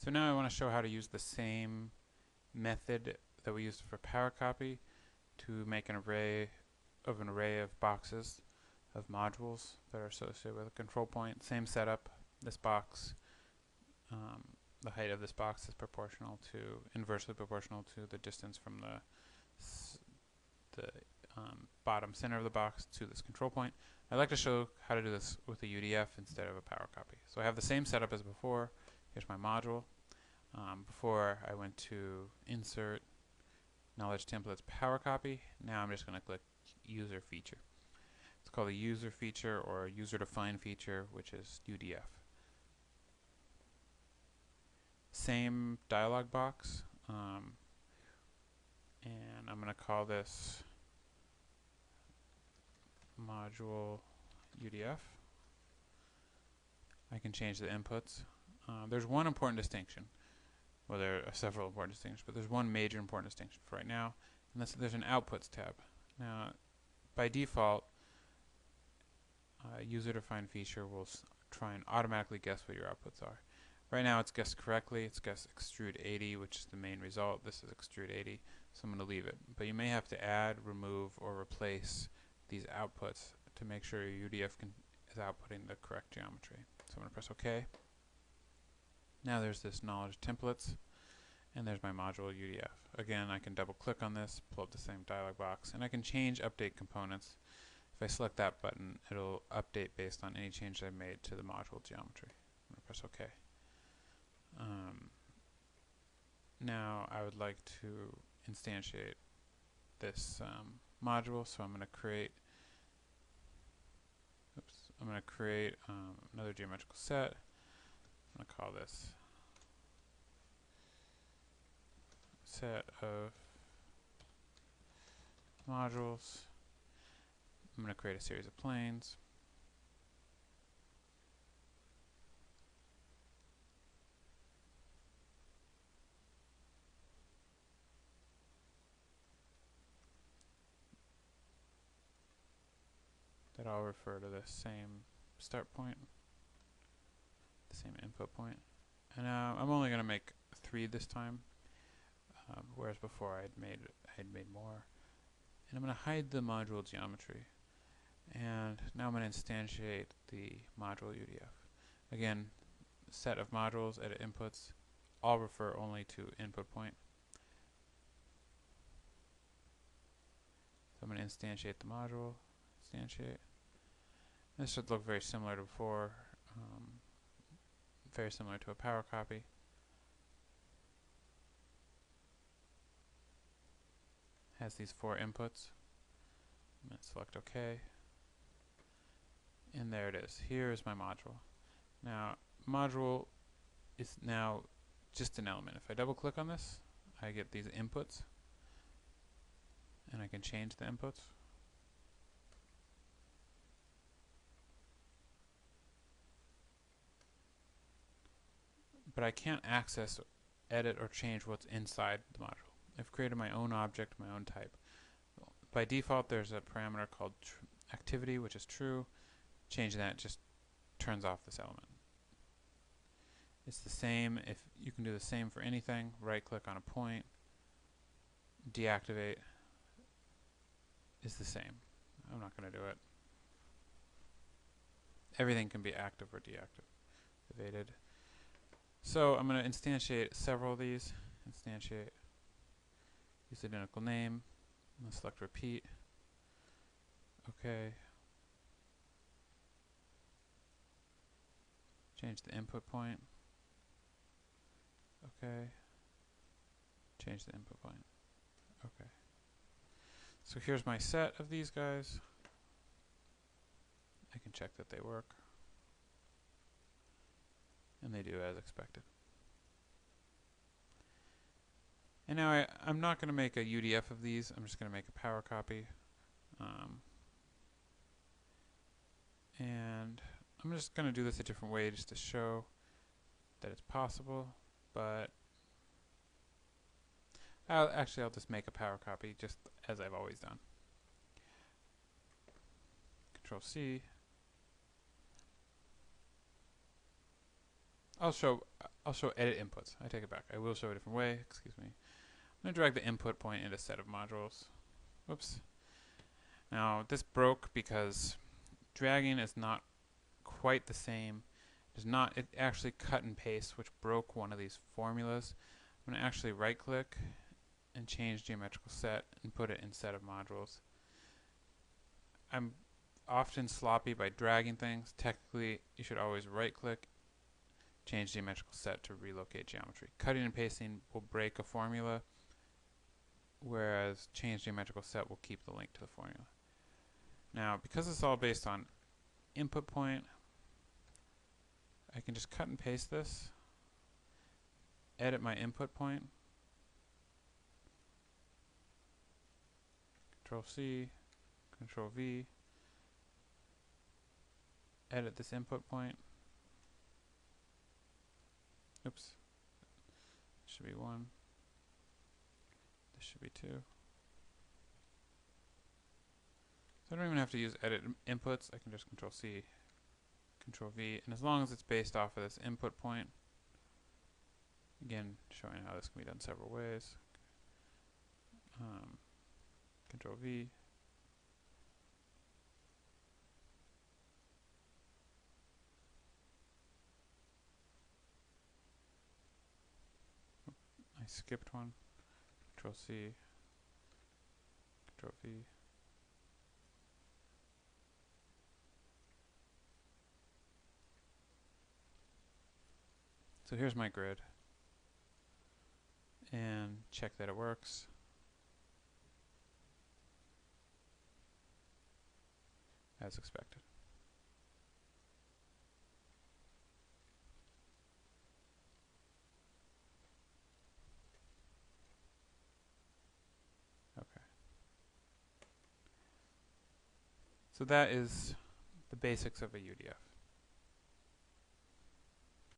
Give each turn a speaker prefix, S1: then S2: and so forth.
S1: So now I want to show how to use the same method that we used for power copy to make an array of boxes of modules that are associated with a control point. Same setup. This box, the height of this box is inversely proportional to the distance from the bottom center of the box to this control point. I'd like to show how to do this with a UDF instead of a power copy. So I have the same setup as before. Here's my module. Before I went to Insert, Knowledge Templates, Power Copy. Now I'm just going to click User Feature. It's called a User Feature or User Defined Feature, which is UDF. Same dialog box, and I'm going to call this Module UDF. I can change the inputs. There's one important distinction. Well, there are several important distinctions, but there's one major important distinction for right now, and that's there's an Outputs tab. Now, by default, user-defined feature will try and automatically guess what your outputs are. Right now, it's guessed correctly. It's guessed extrude 80, which is the main result. This is extrude 80, so I'm going to leave it. But you may have to add, remove, or replace these outputs to make sure your UDF is outputting the correct geometry. So I'm going to press OK. Now there's this knowledge templates, and there's my module UDF. Again, I can double click on this, pull up the same dialog box, and I can change update components. If I select that button, it'll update based on any change I've made to the module geometry. I'm going to press OK. Now I would like to instantiate this module, so I'm going to create another geometrical set. I'm going to call this set of modules. I'm going to create a series of planes. That all refer to the same start point, the same input point. And I'm only going to make 3 this time, whereas before I'd made more. And I'm going to hide the module geometry. And now I'm going to instantiate the module UDF. Again, set of modules, edit inputs, all refer only to input point. So I'm going to instantiate the module, instantiate. This should look very similar to before, very similar to a power copy. Has these 4 inputs. I'm going to select OK. And there it is. Here is my module. Now, module is now just an element. If I double click on this, I get these inputs, and I can change the inputs. But I can't access, edit, or change what's inside the module. I've created my own object, my own type. By default, there's a parameter called activity, which is true. Changing that just turns off this element. It's the same. If you can do the same for anything, right-click on a point, deactivate is the same. I'm not going to do it. Everything can be active or deactivated. So I'm going to instantiate several of these. Instantiate, use identical name. I'm going to select repeat. OK. Change the input point. OK. Change the input point. OK. So here's my set of these guys. I can check that they work. And they do as expected. And now I'm not going to make a UDF of these. I'm just going to make a power copy. And I'm just going to do this a different way just to show that it's possible. But I'll just make a power copy just as I've always done. Control C. I'll show I'll show edit inputs. I take it back. I will show a different way. Excuse me. I'm going to drag the input point into set of modules. Whoops. Now this broke because dragging is not quite the same. It actually cut and paste, which broke one of these formulas. I'm going to actually right click and change geometrical set and put it in set of modules. I'm often sloppy by dragging things. Technically, you should always right click, change geometrical set to relocate geometry. Cutting and pasting will break a formula, whereas change geometrical set will keep the link to the formula. Now, because it's all based on input point, I can just cut and paste this, edit my input point, Control C, Control V, edit this input point. Oops. This should be 1. This should be 2. So I don't even have to use edit inputs. I can just Control C, Control V, and as long as it's based off of this input point, again, showing how this can be done several ways. Control V. I skipped one. Control C, Control V. So here's my grid. And check that it works. As expected. Okay. So that is the basics of a UDF.